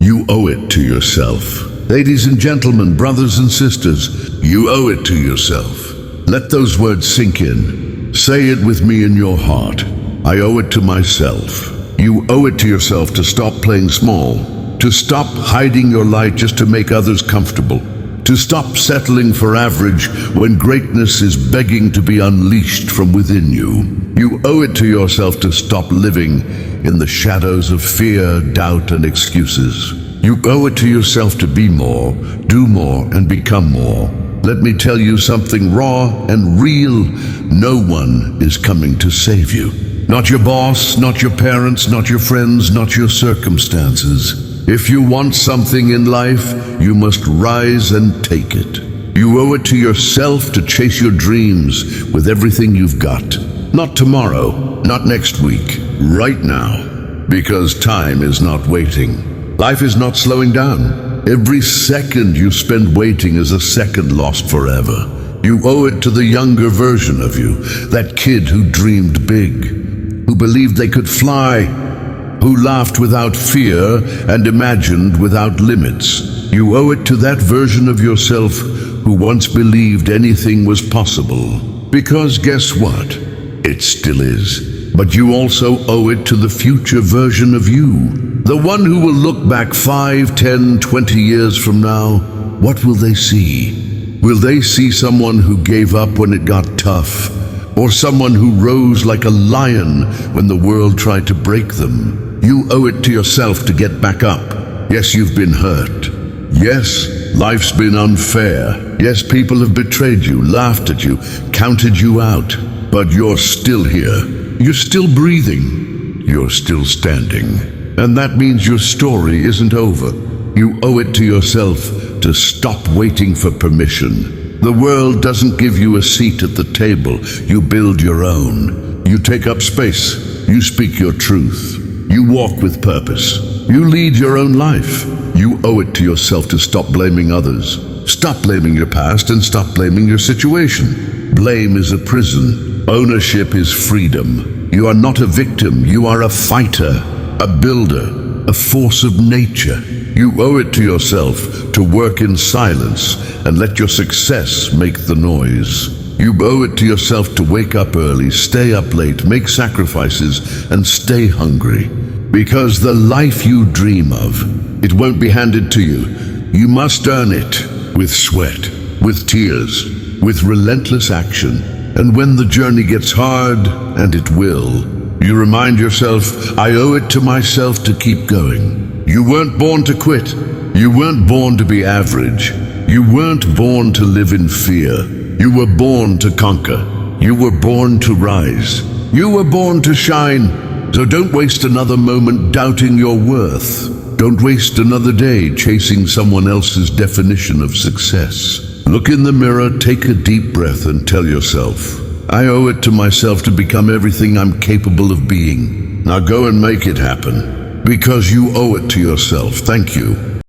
You owe it to yourself. Ladies and gentlemen, brothers and sisters, you owe it to yourself. Let those words sink in. Say it with me in your heart. I owe it to myself. You owe it to yourself to stop playing small, to stop hiding your light just to make others comfortable, to stop settling for average when greatness is begging to be unleashed from within you. You owe it to yourself to stop living in the shadows of fear, doubt, and excuses. You owe it to yourself to be more, do more, and become more. Let me tell you something raw and real. No one is coming to save you. Not your boss, not your parents, not your friends, not your circumstances. If you want something in life, you must rise and take it. You owe it to yourself to chase your dreams with everything you've got. Not tomorrow, not next week, right now. Because time is not waiting. Life is not slowing down. Every second you spend waiting is a second lost forever. You owe it to the younger version of you, that kid who dreamed big, who believed they could fly, who laughed without fear and imagined without limits. You owe it to that version of yourself who once believed anything was possible. Because guess what? It still is. But you also owe it to the future version of you, the one who will look back 5, 10, 20 years from now. What will they see? Will they see someone who gave up when it got tough? Or someone who rose like a lion when the world tried to break them? You owe it to yourself to get back up. Yes, you've been hurt. Yes, life's been unfair. Yes, people have betrayed you, laughed at you, counted you out. But you're still here. You're still breathing. You're still standing. And that means your story isn't over. You owe it to yourself to stop waiting for permission. The world doesn't give you a seat at the table. You build your own. You take up space. You speak your truth. You walk with purpose. You lead your own life. You owe it to yourself to stop blaming others. Stop blaming your past and stop blaming your situation. Blame is a prison. Ownership is freedom. You are not a victim. You are a fighter, a builder, a force of nature. You owe it to yourself to work in silence and let your success make the noise. You owe it to yourself to wake up early, stay up late, make sacrifices, and stay hungry. Because the life you dream of, it won't be handed to you. You must earn it with sweat, with tears, with relentless action. And when the journey gets hard, and it will, you remind yourself, I owe it to myself to keep going. You weren't born to quit. You weren't born to be average. You weren't born to live in fear. You were born to conquer. You were born to rise. You were born to shine. So don't waste another moment doubting your worth. Don't waste another day chasing someone else's definition of success. Look in the mirror, take a deep breath, and tell yourself, I owe it to myself to become everything I'm capable of being. Now go and make it happen. Because you owe it to yourself. Thank you.